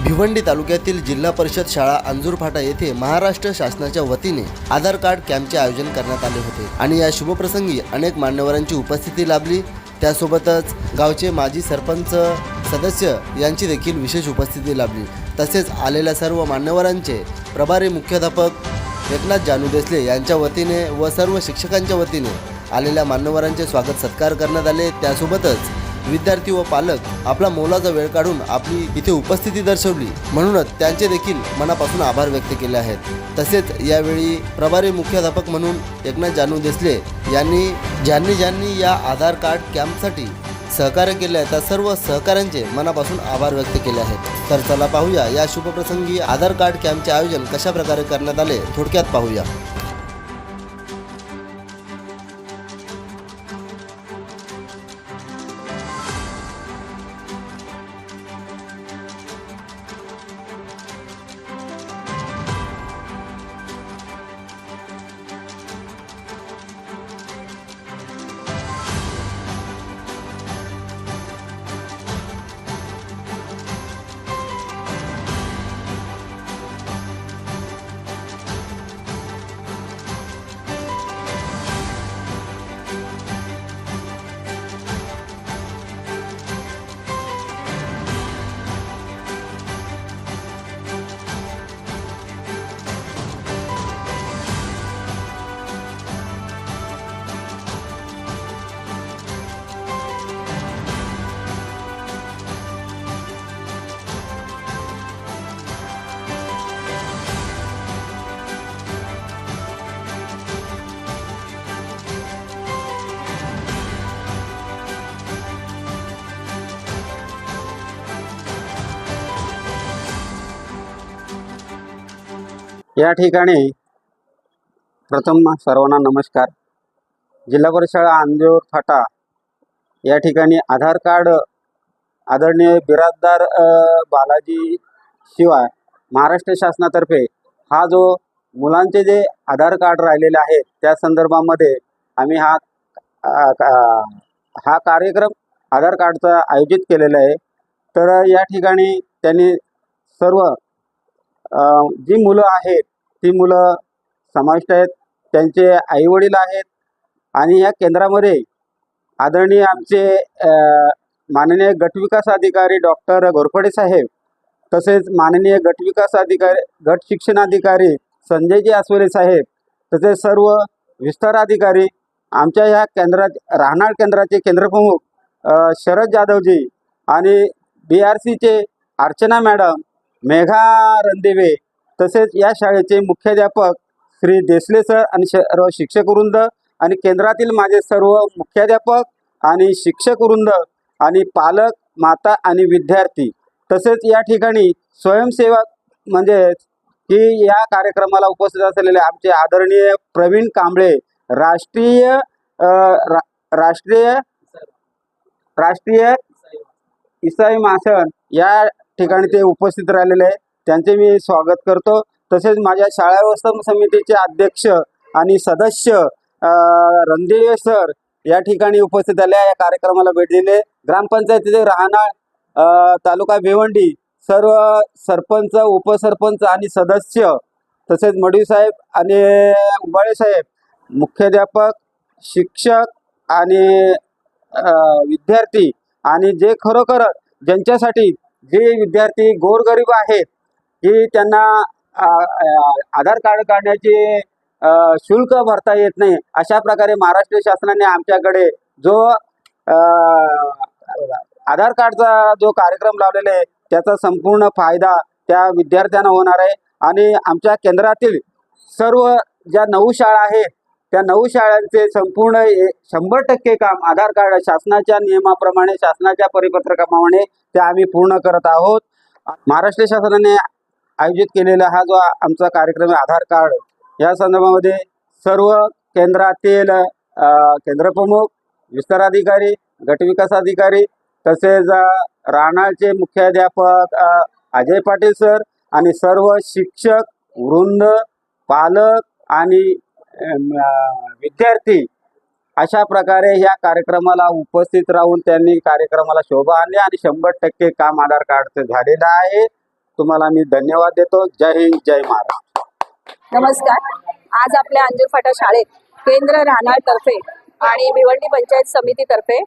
भिवंडी तालुक्यातील जिल्हा परिषद शाळा अंजूरफाटा येथे महाराष्ट्र शासनाच्या वतीने आधार कार्ड कॅम्पचे आयोजन करण्यात आले होते आणि या शुभप्रसंगी अनेक मान्यवरांची उपस्थिती लाभली। त्यासोबतच गावचे माजी सरपंच सदस्य यांची देखील विशेष उपस्थिती लाभली। तसेच आलेल्या सर्व मान्यवरांचे प्रभारी मुख्याध्यापक एकनाथ जानू देसले यांच्या वतीने व सर्व शिक्षकांच्या वतीने आलेल्या मान्यवरांचे स्वागत सत्कार करण्यात आले। त्यासोबतच विद्यार्थी व पालक आपला मोलाचा वेळ काढून आपली इथे उपस्थिती दर्शवली, म्हणूनच त्यांचे देखील मनापासून आभार व्यक्त केले आहेत। तसेच यावेळी प्रभारी मुख्याध्यापक म्हणून एकनाथ जानू देसले यांनी ज्यांनी या आधार कार्ड कॅम्पसाठी सहकार्य केले आहे त्या सर्व सहकाऱ्यांचे मनापासून आभार व्यक्त केले आहेत। तर चला पाहूया या शुभप्रसंगी आधार कार्ड कॅम्पचे आयोजन कशा प्रकारे करण्यात आले, थोडक्यात पाहूया। या ठिकाणी प्रथम सर्वांना नमस्कार। जिल्हा परिषद शाळा अंजूरफाटा या ठिकाणी आधार कार्ड आदरणीय बिराददार बालाजी शिवाय महाराष्ट्र शासनातर्फे हा जो मुलांचे जे आधार कार्ड राहिलेले आहेत त्या संदर्भामध्ये आम्ही हा कार्यक्रम आधार कार्डचा आयोजित केलेला आहे। तर या ठिकाणी त्यांनी सर्व जी मुलं आहेत ती मुलं समाविष्ट आहेत, त्यांचे आईवडील आहेत आणि या केंद्रामध्ये आदरणीय आमचे माननीय गटविकास अधिकारी डॉक्टर घोरपडे साहेब, तसेच माननीय गटविकास अधिकारी गट शिक्षणाधिकारी संजयजी आसवले साहेब, तसेच सर्व विस्तार अधिकारी, आमच्या या केंद्रात राहणार केंद्राचे केंद्रप्रमुख शरद जाधवजी आणि BRCचे अर्चना मॅडम, मेघा रणदिवे, तसेच या शाळेचे मुख्याध्यापक श्री देसले सर आणि सर्व शिक्षकवृंद आणि केंद्रातील माझे सर्व मुख्याध्यापक आणि शिक्षकवृंद आणि पालक, माता आणि विद्यार्थी, तसेच या ठिकाणी स्वयंसेवक म्हणजे की या कार्यक्रमाला उपस्थित असलेले आमचे आदरणीय प्रवीण कांबळे, राष्ट्रीय इसाई महासंघ या ठिकाणी ते उपस्थित राहिलेले आहे, त्यांचे मी स्वागत करतो। तसेच माझ्या शाळा व्यवस्थापन समितीचे अध्यक्ष आणि सदस्य रणदिवे सर या ठिकाणी उपस्थित आले, या कार्यक्रमाला भेट दिले। ग्रामपंचायतीचे राहणार तालुका भिवंडी सर्व सरपंच, उपसरपंच आणि सदस्य, तसेच मडवी साहेब आणि उबाळे साहेब, मुख्याध्यापक, शिक्षक आणि विद्यार्थी आणि जे खरोखर ज्यांच्यासाठी जे विद्यार्थी गोरगरीब आहेत की त्यांना आधार कार्ड काढण्याचे शुल्क भरता येत नाही, अशा प्रकारे महाराष्ट्र शासनाने आमच्याकडे जो आधार कार्डचा जो कार्यक्रम लावलेला आहे त्याचा संपूर्ण फायदा त्या विद्यार्थ्यांना होणार आहे। आणि आमच्या केंद्रातील सर्व ज्या 9 शाळा आहेत त्या 9 शाळांचे संपूर्ण 100% काम आधार कार्ड शासनाच्या नियमाप्रमाणे, शासनाच्या परिपत्रकाप्रमाणे ते आम्ही पूर्ण करत आहोत। महाराष्ट्र शासनाने आयोजित केलेला हा जो आमचा कार्यक्रम आहे आधार कार्ड, या संदर्भामध्ये सर्व केंद्रातील केंद्रप्रमुख, विस्तार अधिकारी, गटविकास अधिकारी, तसेच राहणारचे मुख्याध्यापक अजय पाटील सर आणि सर्व शिक्षक वृंद, पालक आणि विद्यार्थी अशा प्रकारे या कार्यक्रमाला उपस्थित राहून त्यांनी कार्यक्रमाला शोभा आणली आणि 100% काम आधार कार्डचं झालेलं आहे। तुम्हाला मी धन्यवाद देतो. जय हिंद, जय महाराष्ट्र. नमस्कार. आज आपल्या अंजूर फाटा शाळेत केंद्र राहणार तर्फे आणि भिवंडी पंचायत समितीतर्फे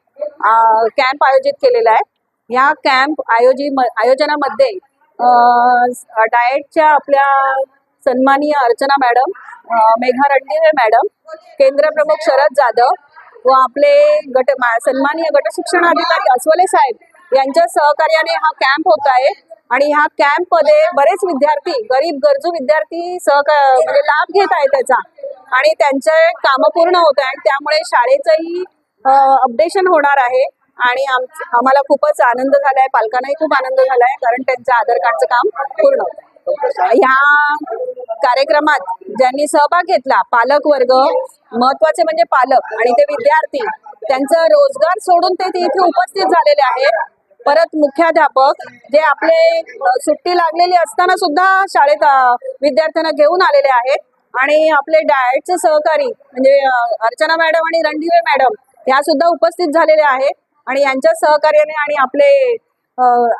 कॅम्प आयोजित केलेला आहे. या कॅम्प आयोजनामध्ये डाएटच्या आपल्या सन्माननीय अर्चना मॅडम, मेघा रणदिवे मॅडम, केंद्र प्रमुख शरद जाधव व आपले सन्माननीय गट शिक्षणाधिकारी अस्वले साहेब यांच्या सहकार्याने हा कॅम्प होत आहे. आणि ह्या कॅम्प मध्ये बरेच विद्यार्थी, गरीब गरजू विद्यार्थी म्हणजे लाभ घेत आहेत त्याचा, आणि त्यांचे कामं पूर्ण होत आहेत. त्यामुळे शाळेचंही अपडेशन होणार आहे आणि आम्हाला खूपच आनंद झाला आहे. पालकांनाही खूप आनंद झाला आहे, कारण त्यांचं आधार कार्डचं काम पूर्ण होत आहे. ह्या कार्यक्रमात ज्यांनी सहभाग घेतला, पालक वर्ग, महत्वाचे म्हणजे पालक आणि ते विद्यार्थी, त्यांचा रोजगार सोडून ते इथे उपस्थित झालेले आहेत. परत मुख्याध्यापक जे आपले सुट्टी लागलेली असताना सुद्धा शाळेत विद्यार्थ्यांना घेऊन आलेले आहेत. आणि आपले डाएटचे सहकारी म्हणजे अर्चना मॅडम आणि रणदिवे मॅडम ह्या सुद्धा उपस्थित झालेल्या आहेत. आणि यांच्या सहकार्याने आणि आपले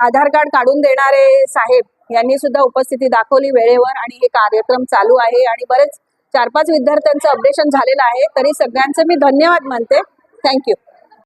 आधार कार्ड काढून देणारे साहेब यांनी सुद्धा उपस्थिती दाखवली वेळेवर. आणि हे कार्यक्रम चालू आहे आणि बरेच 4-5 विद्यार्थ्यांचं अपडेशन झालेलं आहे. तरी सगळ्यांचे मी धन्यवाद मानते. थँक्यू.